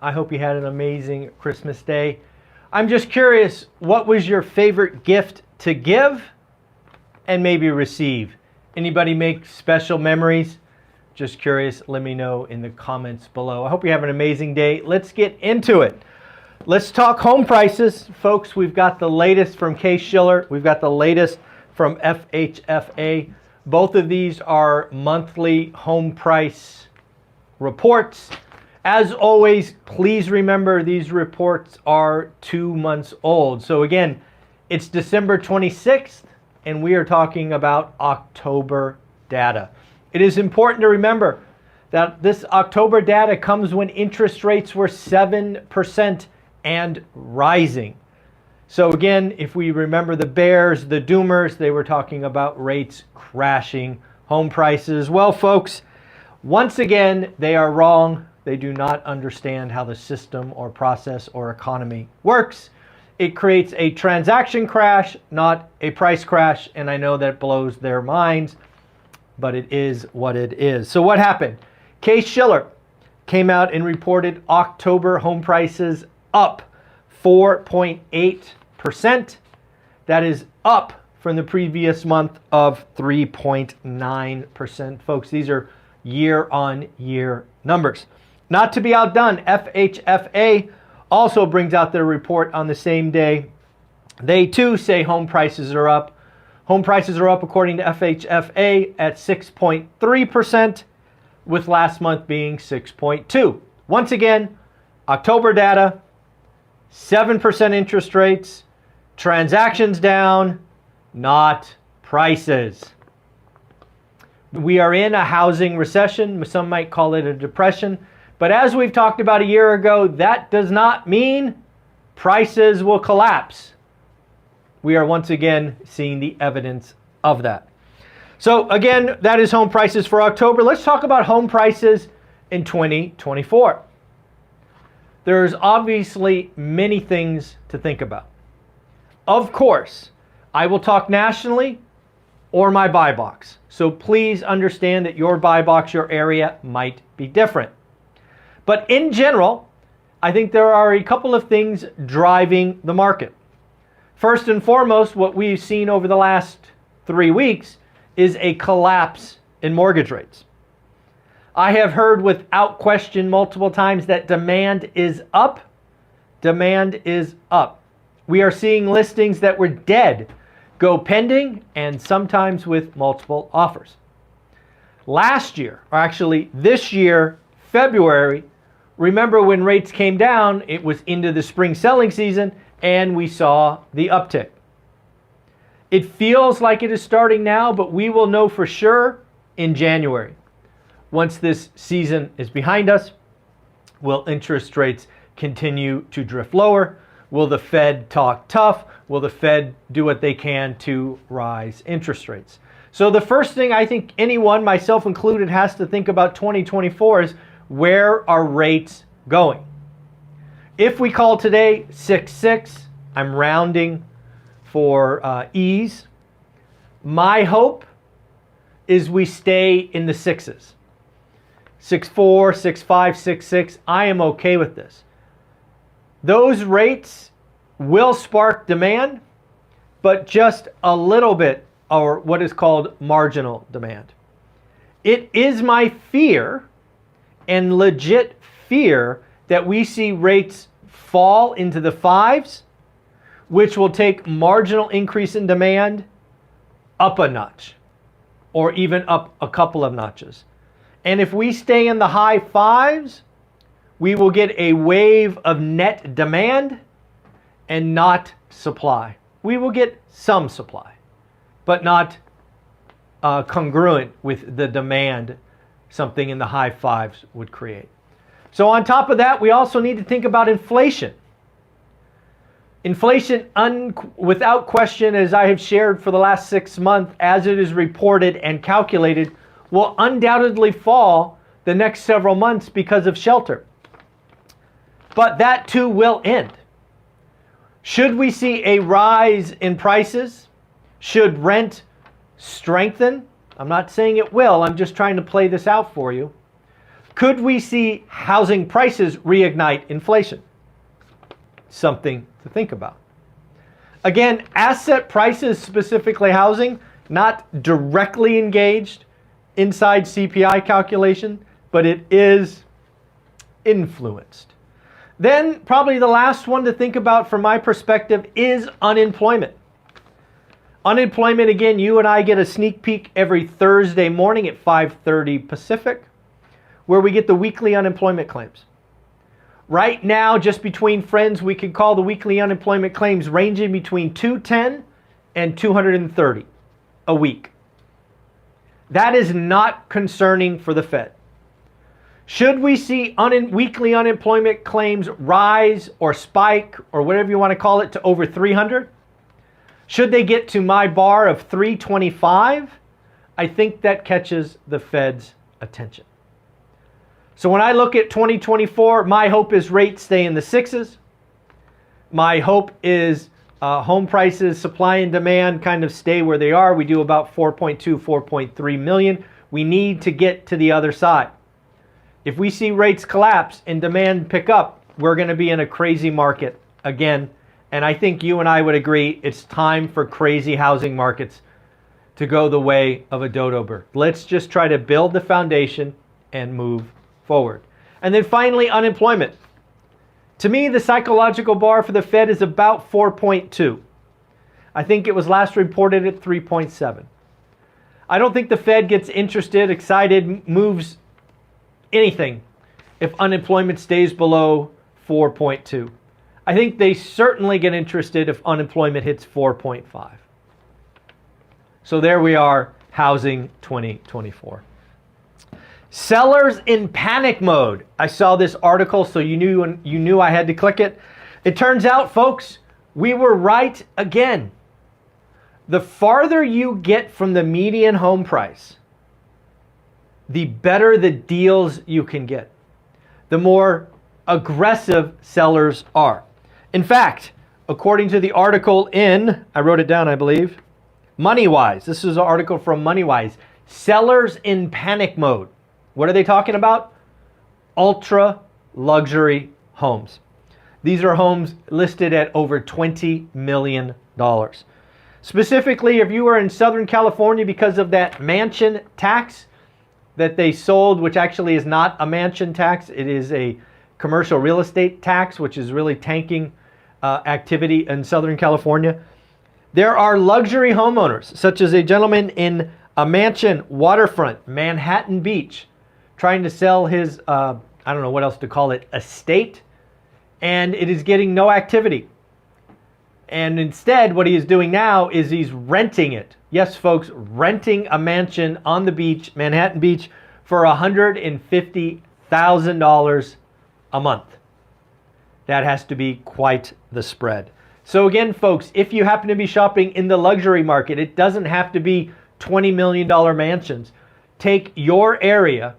I hope you had an amazing Christmas day. I'm just curious, what was your favorite gift to give and maybe receive? Anybody make special memories? Just curious, let me know in the comments below. I hope you have an amazing day. Let's get into it. Let's talk home prices. Folks, we've got the latest from Case-Shiller. We've got the latest from FHFA. Both of these are monthly home price reports. As always, please remember these reports are 2 months old. So again, it's December 26th, and we are talking about October data. It is important to remember that this October data comes when interest rates were 7% and rising. So again, if we remember the bears, the doomers, they were talking about rates crashing home prices. Well, folks, once again, they are wrong. They do not understand how the system or process or economy works. It creates a transaction crash, not a price crash. And I know that blows their minds, but it is what it is. So what happened? Case-Shiller came out and reported October home prices up 4.8%. That is up from the previous month of 3.9%. Folks, these are year-on-year numbers. Not to be outdone, FHFA also brings out their report on the same day. They too say home prices are up. Home prices are up according to FHFA at 6.3%, with last month being 6.2%. Once again, October data, 7% interest rates, transactions down, not prices. We are in a housing recession. Some might call it a depression. But as we've talked about a year ago, that does not mean prices will collapse. We are once again seeing the evidence of that. So again, that is home prices for October. Let's talk about home prices in 2024. There's obviously many things to think about. Of course, I will talk nationally or my buy box. So please understand that your buy box, your area might be different. But in general, I think there are a couple of things driving the market. First and foremost, what we've seen over the last 3 weeks is a collapse in mortgage rates. I have heard without question multiple times that demand is up. Demand is up. We are seeing listings that were dead go pending, and sometimes with multiple offers. Last year, or actually this year, February, remember when rates came down, it was into the spring selling season, and we saw the uptick. It feels like it is starting now, but we will know for sure in January. Once this season is behind us, will interest rates continue to drift lower? Will the Fed talk tough? Will the Fed do what they can to rise interest rates? So the first thing I think anyone, myself included, has to think about 2024 is, where are rates going? If we call today 6.6, I'm rounding for ease. My hope is we stay in the sixes. 6.4, 6.5, 6.6, I am okay with this. Those rates will spark demand, but just a little bit, or what is called marginal demand. It is my fear, and legit fear, that we see rates fall into the fives, which will take marginal increase in demand up a notch, or even up a couple of notches. And if we stay in the high fives, we will get a wave of net demand and not supply. We will get some supply, but not congruent with the demand something in the high fives would create. So on top of that, we also need to think about inflation. Inflation, without question, as I have shared for the last 6 months, as it is reported and calculated, will undoubtedly fall the next several months because of shelter. But that too will end. Should we see a rise in prices? Should rent strengthen? I'm not saying it will. I'm just trying to play this out for you. Could we see housing prices reignite inflation? Something to think about. Again, asset prices, specifically housing, not directly engaged inside CPI calculation, but it is influenced. Then probably the last one to think about from my perspective is unemployment. Unemployment, again, you and I get a sneak peek every Thursday morning at 5:30 Pacific, where we get the weekly unemployment claims. Right now, just between friends, we could call the weekly unemployment claims ranging between 210 and 230 a week. That is not concerning for the Fed. Should we see weekly unemployment claims rise or spike or whatever you want to call it to over 300? Should they get to my bar of 325? I think that catches the Fed's attention. So when I look at 2024, my hope is rates stay in the sixes. My hope is home prices, supply and demand kind of stay where they are. We do about 4.2, 4.3 million. We need to get to the other side. If we see rates collapse and demand pick up, we're going to be in a crazy market again. And I think you and I would agree it's time for crazy housing markets to go the way of a dodo bird. Let's just try to build the foundation and move forward. And then finally, unemployment. To me, the psychological bar for the Fed is about 4.2. I think it was last reported at 3.7. I don't think the Fed gets interested, excited, moves anything if unemployment stays below 4.2. I think they certainly get interested if unemployment hits 4.5. So there we are, housing 2024. Sellers in panic mode. I saw this article, so you knew I had to click it. It turns out, folks, we were right again. The farther you get from the median home price, the better the deals you can get, the more aggressive sellers are. In fact, according to the article in, I wrote it down, I believe, MoneyWise. This is an article from MoneyWise. Sellers in panic mode. What are they talking about? Ultra luxury homes. These are homes listed at over $20 million. Specifically, if you are in Southern California because of that mansion tax that they sold, which actually is not a mansion tax, it is a commercial real estate tax, which is really tanking activity in Southern California. There are luxury homeowners, such as a gentleman in a mansion waterfront, Manhattan Beach, trying to sell his, I don't know what else to call it, estate, and it is getting no activity. And instead, what he is doing now is he's renting it. Yes, folks, renting a mansion on the beach, Manhattan Beach, for $150,000 a month. That has to be quite the spread. So again, folks, if you happen to be shopping in the luxury market, it doesn't have to be $20 million mansions. Take your area,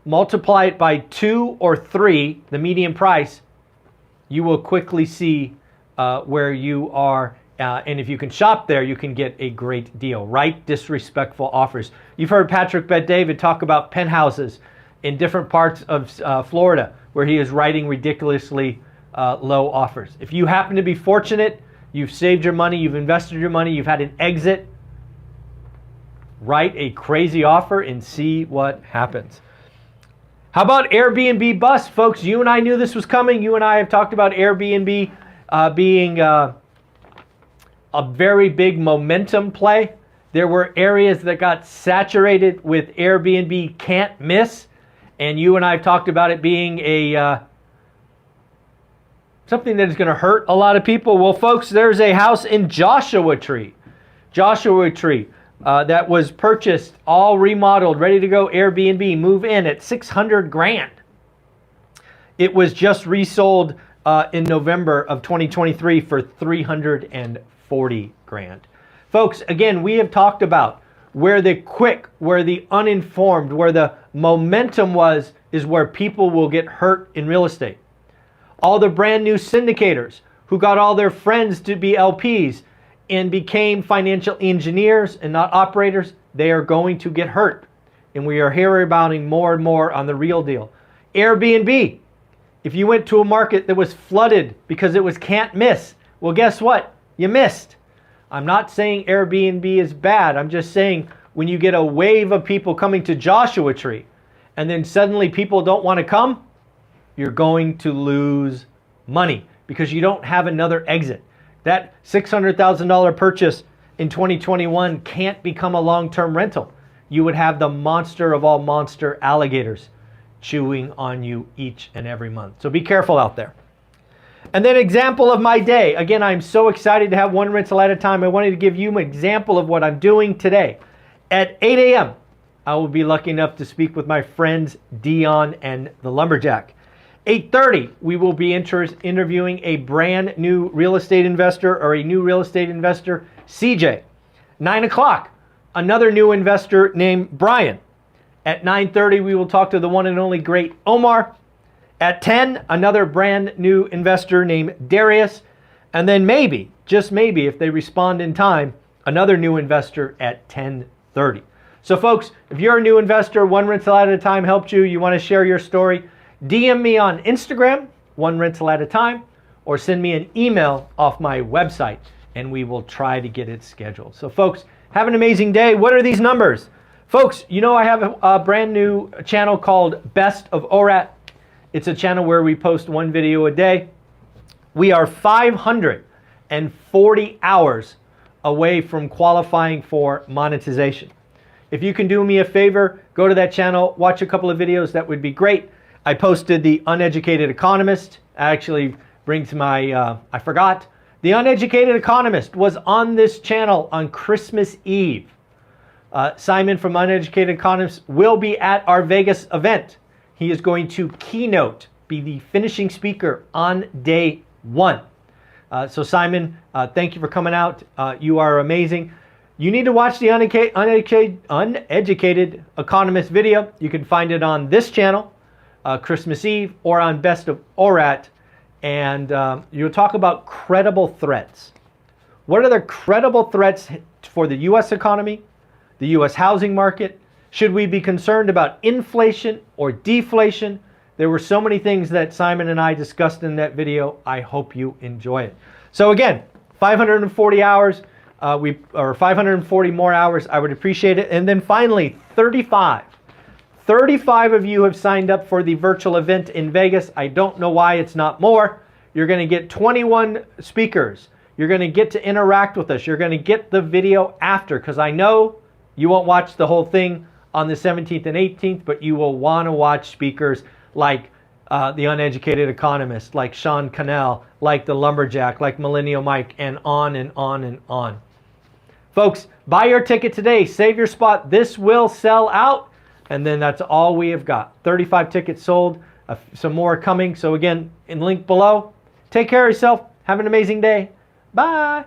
multiply it by 2 or 3, the median price, you will quickly see where you are. And if you can shop there, you can get a great deal. Right? Disrespectful offers. You've heard Patrick Bet-David talk about penthouses in different parts of Florida where he is writing ridiculously low offers. If you happen to be fortunate, you've saved your money, you've invested your money, you've had an exit, write a crazy offer and see what happens. How about Airbnb bust? Folks, you and I knew this was coming. You and I have talked about Airbnb being a very big momentum play. There were areas that got saturated with Airbnb can't miss. And you and I have talked about it being a something that is going to hurt a lot of people. Well, folks, there's a house in Joshua Tree that was purchased, all remodeled, ready to go Airbnb, move in at $600,000. It was just resold in November of 2023 for $340,000. Folks, again, we have talked about where the quick, where the uninformed, where the momentum is where people will get hurt in real estate. All the brand new syndicators who got all their friends to be LPs and became financial engineers and not operators, they are going to get hurt. And we are hearing about it more and more on The Real Deal. Airbnb. If you went to a market that was flooded because it was can't miss, well, guess what? You missed. I'm not saying Airbnb is bad. I'm just saying when you get a wave of people coming to Joshua Tree and then suddenly people don't want to come, you're going to lose money because you don't have another exit. That $600,000 purchase in 2021 can't become a long-term rental. You would have the monster of all monster alligators chewing on you each and every month. So be careful out there. And then example of my day. Again, I'm so excited to have one rental at a time. I wanted to give you an example of what I'm doing today. At 8 a.m., I will be lucky enough to speak with my friends Dion and the Lumberjack. 8:30, we will be interviewing a brand new real estate investor or a new real estate investor, CJ. 9 o'clock, another new investor named Brian. At 9:30, we will talk to the one and only great Omar. At 10, another brand new investor named Darius. And then maybe, just maybe, if they respond in time, another new investor at 10:30. So folks, if you're a new investor, one rental at a time helped you, you want to share your story, DM me on Instagram, one rental at a time, or send me an email off my website, and we will try to get it scheduled. So folks, have an amazing day. What are these numbers? Folks, you know I have a brand new channel called Best of ORAT. It's a channel where we post one video a day. We are 540 hours away from qualifying for monetization. If you can do me a favor, go to that channel, watch a couple of videos, that would be great. I posted The Uneducated Economist. Actually brings my, I forgot. The Uneducated Economist was on this channel on Christmas Eve. Simon from Uneducated Economist will be at our Vegas event. He is going to keynote, be the finishing speaker on day one. So Simon, thank you for coming out. You are amazing. You need to watch the Uneducated Economist video. You can find it on this channel, Christmas Eve, or on Best of ORAT. And you'll talk about credible threats. What are the credible threats for the U.S. economy, the U.S. housing market? Should we be concerned about inflation or deflation? There were so many things that Simon and I discussed in that video. I hope you enjoy it. So again, 540 hours, or 540 more hours, I would appreciate it. And then finally, 35 of you have signed up for the virtual event in Vegas. I don't know why it's not more. You're going to get 21 speakers. You're going to get to interact with us. You're going to get the video after, because I know you won't watch the whole thing on the 17th and 18th, but you will want to watch speakers like the Uneducated Economist, like Sean Cannell, like the Lumberjack, like Millennial Mike, and on and on and on. Folks, buy your ticket today. Save your spot. This will sell out. And then that's all we have got. 35 tickets sold. Some more coming. So again, in link below. Take care of yourself. Have an amazing day. Bye.